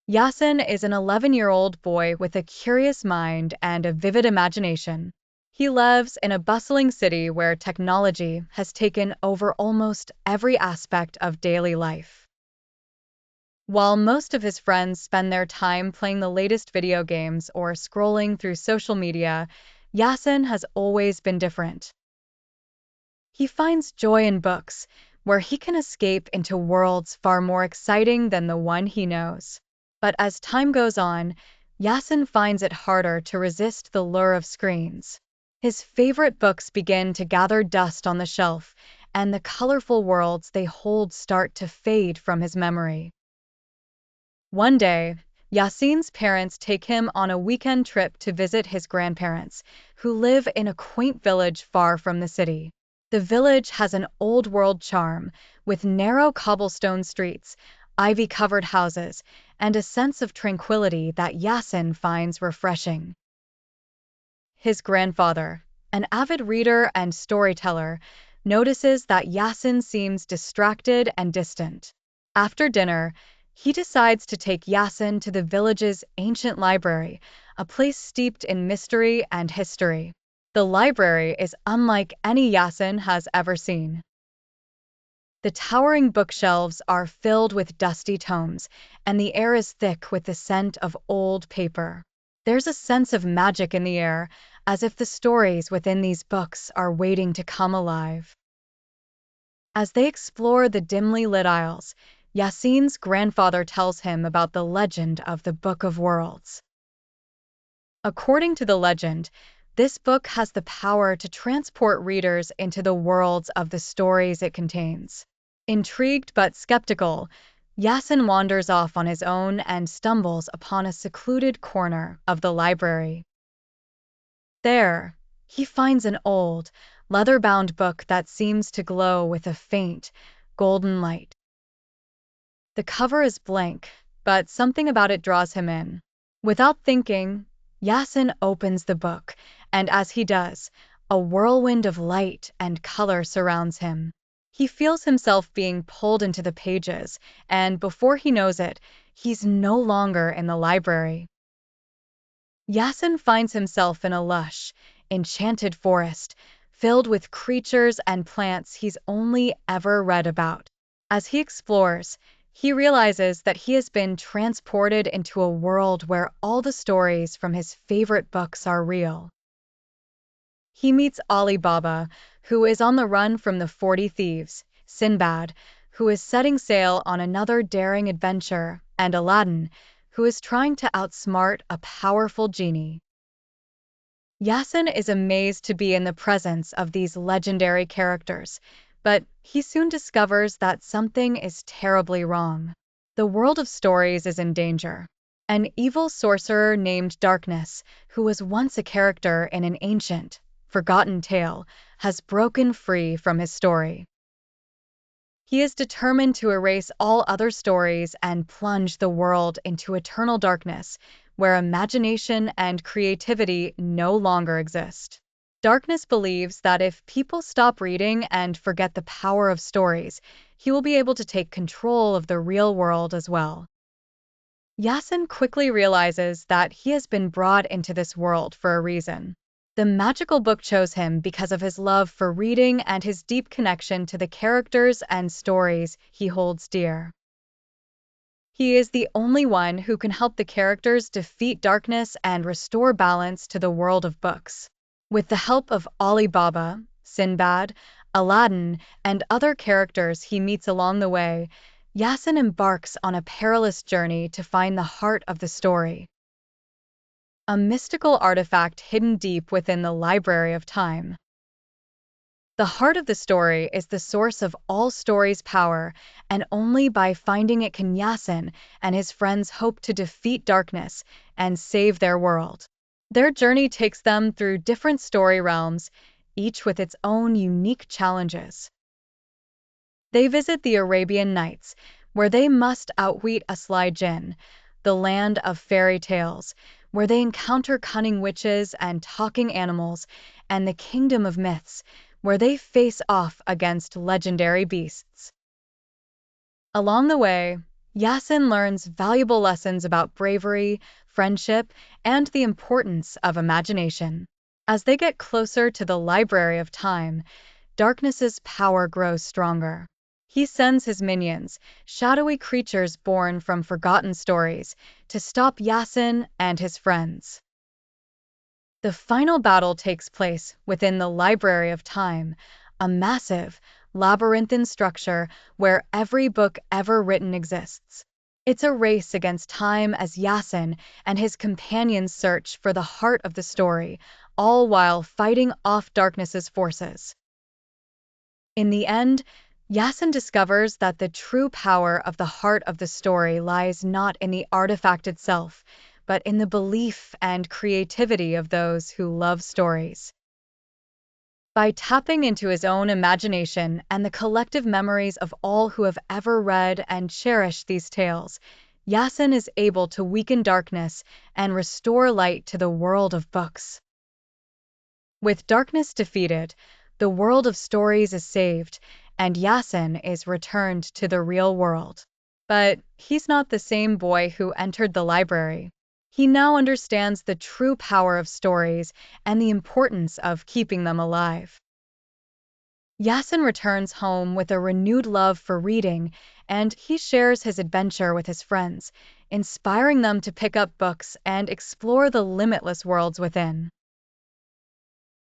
Yassin is an 11-year-old boy with a curious mind and a vivid imagination. He lives in a bustling city where technology has taken over almost every aspect of daily life. While most of his friends spend their time playing the latest video games or scrolling through social media, Yassin has always been different. He finds joy in books, where he can escape into worlds far more exciting than the one he knows. But as time goes on, Yassin finds it harder to resist the lure of screens. His favorite books begin to gather dust on the shelf, and the colorful worlds they hold start to fade from his memory. One day, Yassin's parents take him on a weekend trip to visit his grandparents, who live in a quaint village far from the city. The village has an old-world charm, with narrow cobblestone streets, ivy-covered houses, and a sense of tranquility that Yassin finds refreshing. His grandfather, an avid reader and storyteller, notices that Yassin seems distracted and distant. After dinner, he decides to take Yassin to the village's ancient library, a place steeped in mystery and history. The library is unlike any Yassin has ever seen. The towering bookshelves are filled with dusty tomes, and the air is thick with the scent of old paper. There's a sense of magic in the air, as if the stories within these books are waiting to come alive. As they explore the dimly lit aisles, Yassin's grandfather tells him about the legend of the Book of Worlds. According to the legend, this book has the power to transport readers into the worlds of the stories it contains. Intrigued but skeptical, Yassin wanders off on his own and stumbles upon a secluded corner of the library. There, he finds an old, leather-bound book that seems to glow with a faint, golden light. The cover is blank, but something about it draws him in. Without thinking, Yassin opens the book, and as he does, a whirlwind of light and color surrounds him. He feels himself being pulled into the pages, and before he knows it, he's no longer in the library. Yassin finds himself in a lush, enchanted forest, filled with creatures and plants he's only ever read about. As he explores, he realizes that he has been transported into a world where all the stories from his favorite books are real. He meets Ali Baba, who is on the run from the 40 thieves, Sinbad, who is setting sail on another daring adventure, and Aladdin, who is trying to outsmart a powerful genie. Yassin is amazed to be in the presence of these legendary characters, but he soon discovers that something is terribly wrong. The world of stories is in danger. An evil sorcerer named Darkness, who was once a character in an ancient, forgotten tale, has broken free from his story. He is determined to erase all other stories and plunge the world into eternal darkness, where imagination and creativity no longer exist. Darkness believes that if people stop reading and forget the power of stories, he will be able to take control of the real world as well. Yassin quickly realizes that he has been brought into this world for a reason. The magical book chose him because of his love for reading and his deep connection to the characters and stories he holds dear. He is the only one who can help the characters defeat darkness and restore balance to the world of books. With the help of Ali Baba, Sinbad, Aladdin, and other characters he meets along the way, Yassin embarks on a perilous journey to find the heart of the story. A mystical artifact hidden deep within the Library of Time. The heart of the story is the source of all stories' power, and only by finding it can Yassin and his friends hope to defeat darkness and save their world. Their journey takes them through different story realms, each with its own unique challenges. They visit the Arabian Nights, where they must outwit a sly jinn, the land of fairy tales, where they encounter cunning witches and talking animals, and the kingdom of myths, where they face off against legendary beasts. Along the way, Yassin learns valuable lessons about bravery, friendship, and the importance of imagination. As they get closer to the Library of Time, Darkness's power grows stronger. He sends his minions, shadowy creatures born from forgotten stories, to stop Yassin and his friends. The final battle takes place within the Library of Time, a massive, labyrinthine structure where every book ever written exists. It's a race against time as Yassin and his companions search for the heart of the story, all while fighting off Darkness's forces. In the end, Yassin discovers that the true power of the heart of the story lies not in the artifact itself, but in the belief and creativity of those who love stories. By tapping into his own imagination and the collective memories of all who have ever read and cherished these tales, Yassin is able to weaken darkness and restore light to the world of books. With darkness defeated, the world of stories is saved, and Yassin is returned to the real world. But he's not the same boy who entered the library. He now understands the true power of stories and the importance of keeping them alive. Yassin returns home with a renewed love for reading, and he shares his adventure with his friends, inspiring them to pick up books and explore the limitless worlds within.